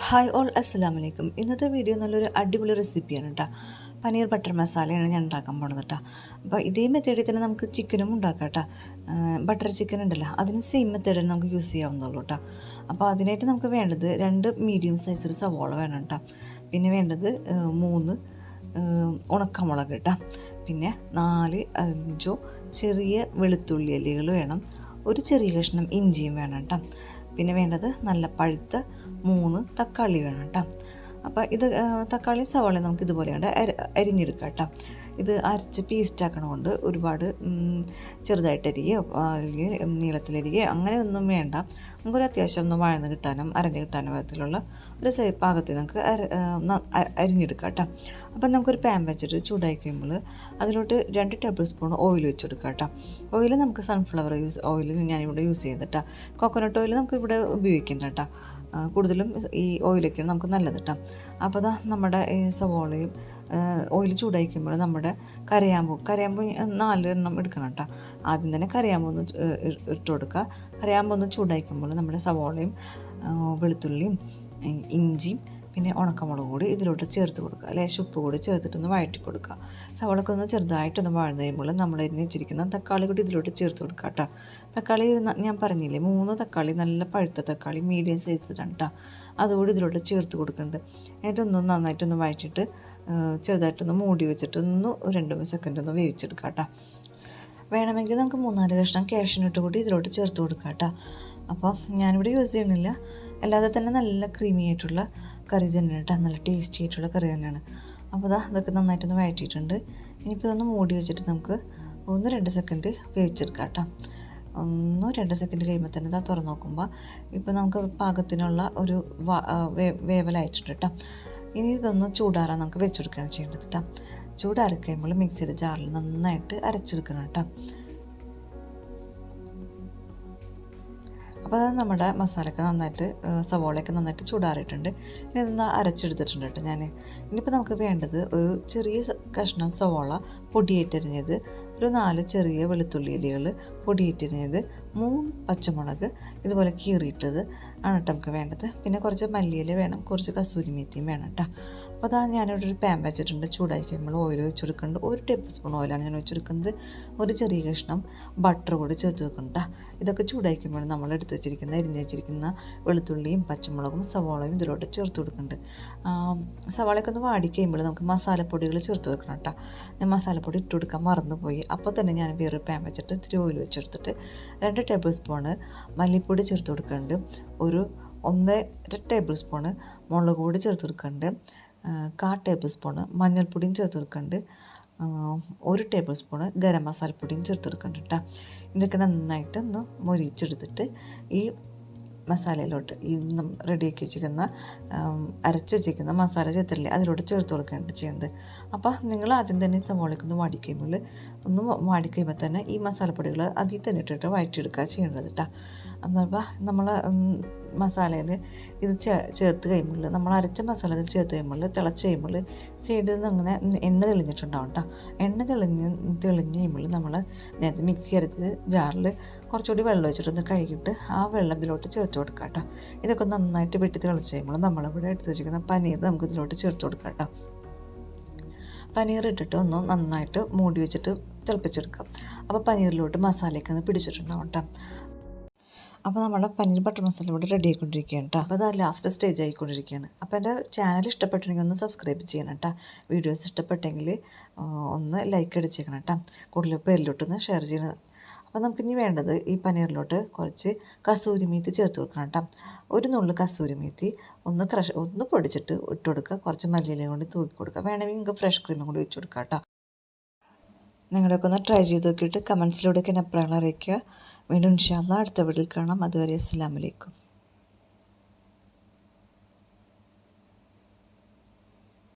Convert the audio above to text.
Hi all, അസ്സലാമു അലൈക്കും. ഇന്നത്തെ വീഡിയോ നല്ലൊരു അടിപൊളി റെസിപ്പിയാണ് കേട്ടോ. പനീർ ബട്ടർ മസാലയാണ് ഞാൻ ഉണ്ടാക്കാൻ പോണത് കേട്ടോ. അപ്പോൾ ഇതേ മെത്തേഡിൽ തന്നെ നമുക്ക് ചിക്കനും ഉണ്ടാക്കാം കേട്ടോ. ബട്ടർ ചിക്കൻ ഉണ്ടല്ലോ, അതിനും സെയിം മെത്തേഡിൽ നമുക്ക് യൂസ് ചെയ്യാവുന്നുള്ളൂ കേട്ടോ. അപ്പോൾ അതിനായിട്ട് നമുക്ക് വേണ്ടത് 2 മീഡിയം സൈസിൽ സവോള വേണം കേട്ടോ. പിന്നെ വേണ്ടത് 3 ഉണക്കമുളക് കേട്ടോ. പിന്നെ 4-5 ചെറിയ വെളുത്തുള്ളി അല്ലികൾ വേണം. ഒരു ചെറിയ കഷ്ണം ഇഞ്ചിയും വേണം കേട്ടോ. പിന്നെ വേണ്ടത് നല്ല പഴുത്ത 3 തക്കാളി വേണം കേട്ടോ. അപ്പോൾ ഇത് തക്കാളി സവാള നമുക്ക് ഇതുപോലെ അരിഞ്ഞെടുക്കാം കേട്ടോ. ഇത് അരച്ച് പേസ്റ്റാക്കണതുകൊണ്ട് ഒരുപാട് ചെറുതായിട്ട് അരികയോ അല്ലെങ്കിൽ നീളത്തിലരികയോ അങ്ങനെ ഒന്നും വേണ്ട. നമുക്കൊരു അത്യാവശ്യം ഒന്ന് വഴന്ന് കിട്ടാനും അരഞ്ഞ് കിട്ടാനും വിധത്തിലുള്ള ഒരു പാകത്തിൽ നമുക്ക് അരിഞ്ഞെടുക്കാം കേട്ടോ. അപ്പം നമുക്കൊരു പാൻ വെച്ചിട്ട് ചൂടായി കഴിയുമ്പോൾ അതിലോട്ട് 2 ടേബിൾ സ്പൂൺ ഓയിൽ വെച്ചെടുക്കാം കേട്ടോ. ഓയിൽ നമുക്ക് സൺഫ്ലവർ ഓയിൽ ഞാനിവിടെ യൂസ് ചെയ്യുന്നത് കേട്ടോ. കോക്കനട്ട് ഓയിൽ നമുക്ക് ഇവിടെ ഉപയോഗിക്കേണ്ട കേട്ടോ. കൂടുതലും ഈ ഓയിലൊക്കെയാണ് നമുക്ക് നല്ലത് കേട്ടോ. അപ്പോൾ നമ്മുടെ ഈ സവോളയും ഓയിൽ ചൂടായിക്കുമ്പോൾ നമ്മുടെ കരയാമ്പൂ 4 എണ്ണം എടുക്കണം കേട്ടോ. ആദ്യം തന്നെ കരയാമ്പൂ ഒന്ന് ഇട്ട് കൊടുക്കുക. കരയാമ്പൂ ഒന്ന് ചൂടായിക്കുമ്പോൾ നമ്മുടെ സവോളയും വെളുത്തുള്ളിയും ഇഞ്ചിയും പിന്നെ ഉണക്കമുളക് കൂടി ഇതിലോട്ട് ചേർത്ത് കൊടുക്കുക. ലേശം ഉപ്പ് കൂടി ചേർത്തിട്ടൊന്ന് വഴറ്റി കൊടുക്കുക. സവോളൊക്കെ ഒന്ന് ചെറുതായിട്ടൊന്ന് വഴന്ന് കഴിയുമ്പോൾ നമ്മൾ അരിഞ്ഞ് വെച്ചിരിക്കുന്ന തക്കാളി കൂടി ഇതിലോട്ട് ചേർത്ത് കൊടുക്കുക കേട്ടോ. തക്കാളി ഞാൻ പറഞ്ഞില്ലേ, 3 തക്കാളി, നല്ല പഴുത്ത തക്കാളി മീഡിയം സൈസിലാണ് കേട്ടോ. അതുകൂടി ഇതിലോട്ട് ചേർത്ത് കൊടുക്കുന്നുണ്ട്. എന്നിട്ടൊന്ന് നന്നായിട്ടൊന്ന് വഴറ്റിയിട്ട് ചെറുതായിട്ടൊന്ന് മൂടി വെച്ചിട്ട് 2 സെക്കൻഡ് ഒന്ന് വേവിച്ചെടുക്കാം കേട്ടോ. വേണമെങ്കിൽ നമുക്ക് 3-4 കഷ്ണം കാഷ്യൂനട്ട് കൂടി ഇതിലോട്ട് ചേർത്ത് കൊടുക്കാം കേട്ടോ. അപ്പോൾ ഞാനിവിടെ യൂസ് ചെയ്യണില്ല. അല്ലാതെ തന്നെ നല്ല ക്രീമി ആയിട്ടുള്ള കറി തന്നെയാണ് കേട്ടോ. നല്ല ടേസ്റ്റി ആയിട്ടുള്ള കറി തന്നെയാണ്. അപ്പോൾ ഇതൊക്കെ നന്നായിട്ടൊന്ന് വഴറ്റിയിട്ടുണ്ട്. ഇനിയിപ്പോൾ ഇതൊന്ന് മൂടി വെച്ചിട്ട് നമുക്ക് 1-2 സെക്കൻഡ് വേവിച്ചെടുക്കാം കേട്ടോ. 1-2 സെക്കൻഡ് കഴിയുമ്പോൾ തന്നെ തുറന്ന് നോക്കുമ്പോൾ ഇപ്പോൾ നമുക്ക് പാകത്തിനുള്ള ഒരു വേവലായിട്ടുണ്ട് കേട്ടോ. ഇനി ഇതൊന്ന് ചൂടാറാൻ നമുക്ക് വെച്ചെടുക്കുകയാണ് ചെയ്യേണ്ടത് കേട്ടോ. ചൂടാറി കഴിയുമ്പോൾ മിക്സിയുടെ ജാറിൽ നന്നായിട്ട് അരച്ചെടുക്കണം കേട്ടോ. അപ്പോൾ അത് നമ്മുടെ മസാലയൊക്കെ നന്നായിട്ട് സവോളയൊക്കെ നന്നായിട്ട് ചൂടാറിയിട്ടുണ്ട്. ഇനി ഇതൊന്ന് അരച്ചെടുത്തിട്ടുണ്ട് കേട്ടോ ഞാൻ. ഇനിയിപ്പോൾ നമുക്ക് വേണ്ടത് ഒരു ചെറിയ കഷ്ണം സവോള പൊടിയേറ്റരിഞ്ഞത്, ഒരു 4 ചെറിയ വെളുത്തുള്ളി ഇലകൾ പൊടിയേറ്റരിഞ്ഞത്, 3 പച്ചമുളക് ഇതുപോലെ കീറിയിട്ടത് ആണ് കേട്ടോ നമുക്ക് വേണ്ടത്. പിന്നെ കുറച്ച് മല്ലിയില വേണം, കുറച്ച് കസൂരി മേത്തിയും വേണം കേട്ടോ. അപ്പോൾ ഞാനിവിടെ ഒരു പാൻ വെച്ചിട്ടുണ്ട്. ചൂടായി കഴിയുമ്പോൾ ഓയിൽ വെച്ച് കൊടുക്കുന്നുണ്ട്. 1 ടേബിൾ സ്പൂൺ ഓയിലാണ് ഞാൻ വെച്ചെടുക്കുന്നത്. ഒരു ചെറിയ കഷ്ണം ബട്ടർ കൂടി ചേർത്ത് വെക്കുന്നുണ്ട്. ഇതൊക്കെ ചൂടായിക്കുമ്പോൾ നമ്മൾ എടുത്ത് വെച്ചിരിക്കുന്ന അരിഞ്ഞ് വെച്ചിരിക്കുന്ന വെളുത്തുള്ളിയും പച്ചമുളകും സവാളയും ഇതിലോട്ട് ചേർത്ത് കൊടുക്കുന്നുണ്ട്. സവാളയൊക്കെ ഒന്ന് വാടി കഴിയുമ്പോൾ നമുക്ക് മസാലപ്പൊടികൾ ചേർത്ത് വെക്കണം കേട്ടോ. ഞാൻ മസാലപ്പൊടി ഇട്ട് കൊടുക്കാൻ മറന്നുപോയി. അപ്പോൾ തന്നെ ഞാൻ വേറൊരു പാൻ വെച്ചിട്ട് ഇത്തിരി ഓയിൽ വെച്ചെടുത്തിട്ട് 2 ടേബിൾ സ്പൂണ് മല്ലിപ്പൊടി ചേർത്ത് കൊടുക്കുന്നുണ്ട്. ഒരു 1.5 ടേബിൾ സ്പൂണ് മുളക് പൊടി ചേർത്ത് കൊടുക്കുന്നുണ്ട്. 1/4 ടേബിൾ സ്പൂണ് മഞ്ഞൾപ്പൊടിയും ചേർത്ത് കൊടുക്കുന്നുണ്ട്. 1 ടേബിൾ സ്പൂണ് ഗരം മസാലപ്പൊടിയും ചേർത്ത് കൊടുക്കുന്നുണ്ട് കേട്ടോ. ഇതൊക്കെ നന്നായിട്ട് ഒന്ന് മൊരിച്ചെടുത്തിട്ട് ഈ മസാലയിലോട്ട് ഈ റെഡിയാക്കി വെച്ചിരിക്കുന്ന അരച്ച് വെച്ചിരിക്കുന്ന മസാല ചേർത്തില്ലേ അതിലോട്ട് ചേർത്ത് കൊടുക്കുകയാണ് ചെയ്യുന്നത്. അപ്പോൾ നിങ്ങൾ ആദ്യം തന്നെ സവോളയ്ക്കൊന്ന് വാടിക്കഴിയുമ്പോൾ വാടിക്കഴിയുമ്പോൾ തന്നെ ഈ മസാലപ്പൊടികൾ അതിൽ തന്നെ ഇട്ടിട്ട് വഴറ്റിയെടുക്കുക ചെയ്യേണ്ടത് കേട്ടോ. അപ്പോൾ നമ്മൾ മസാലയിൽ ഇത് ചേർത്ത് കഴിയുമ്പോൾ നമ്മൾ അരച്ച മസാല ഇതിൽ ചേർത്ത് കഴിയുമ്പോൾ തിളച്ച് കഴിയുമ്പോൾ സൈഡിൽ നിന്ന് അങ്ങനെ എണ്ണ തെളിഞ്ഞിട്ടുണ്ടാവും കേട്ടോ. എണ്ണ തെളിഞ്ഞ് കഴിയുമ്പോൾ നമ്മൾ നേരത്തെ മിക്സി അരച്ചത് ജാറിൽ കുറച്ചുകൂടി വെള്ളം വെച്ചിട്ടൊന്ന് കഴുകിയിട്ട് ആ വെള്ളം ഇതിലോട്ട് ചേർത്ത് കൊടുക്കാം കേട്ടോ. ഇതൊക്കെ നന്നായിട്ട് വെട്ടി തിളച്ച് കഴിയുമ്പോൾ നമ്മളിവിടെ എടുത്ത് വെച്ചിരിക്കുന്ന പനീർ നമുക്ക് ഇതിലോട്ട് ചേർത്ത് കൊടുക്കാം കേട്ടോ. പനീർ ഇട്ടിട്ട് ഒന്ന് നന്നായിട്ട് മൂടി വെച്ചിട്ട് തിളപ്പിച്ചെടുക്കാം. അപ്പോൾ പനീറിലോട്ട് മസാലയൊക്കെ ഒന്ന് പിടിച്ചിട്ടുണ്ടാവും കേട്ടോ. അപ്പോൾ നമ്മുടെ പനീർ ബട്ടർ മസാല ഇവിടെ റെഡി ആയിക്കൊണ്ടിരിക്കുകയാണ് കേട്ടോ. അപ്പോൾ അത് ലാസ്റ്റ് സ്റ്റേജ് ആയിക്കൊണ്ടിരിക്കുകയാണ്. അപ്പോൾ എൻ്റെ ചാനൽ ഇഷ്ടപ്പെട്ടെങ്കിൽ ഒന്ന് സബ്സ്ക്രൈബ് ചെയ്യണം കേട്ടോ. വീഡിയോസ് ഇഷ്ടപ്പെട്ടെങ്കിൽ ഒന്ന് ലൈക്ക് അടിച്ചേക്കണം കേട്ടോ. കൂടുതൽ പേരിലോട്ടൊന്ന് ഷെയർ ചെയ്യണം. അപ്പോൾ നമുക്കിനി വേണ്ടത് ഈ പനീറിലോട്ട് കുറച്ച് കസൂരി മേത്തി ചേർത്ത് കൊടുക്കണം കേട്ടോ. ഒരു നുള്ളു കസൂരി മേത്തി ഒന്ന് പൊടിച്ചിട്ട് ഇട്ട് കൊടുക്കുക. കുറച്ച് മല്ലിയിലയും കൊണ്ട് തൂക്കി കൊടുക്കുക. വേണമെങ്കിൽ നിങ്ങൾക്ക് ഫ്രഷ് ക്രീമും കൂടി വെച്ച് കൊടുക്കുക കേട്ടോ. നിങ്ങളൊക്കെ ഒന്ന് ട്രൈ ചെയ്ത് നോക്കിയിട്ട് കമൻസിലൂടെയൊക്കെ എന്നെ അഭിപ്രായങ്ങൾ അറിയിക്കുക. വീണ്ടും ഇൻഷാ അല്ലാഹ് അടുത്ത വീഡിയോയിൽ കാണാം. അതുവരെ അസ്സലാമു അലൈക്കും.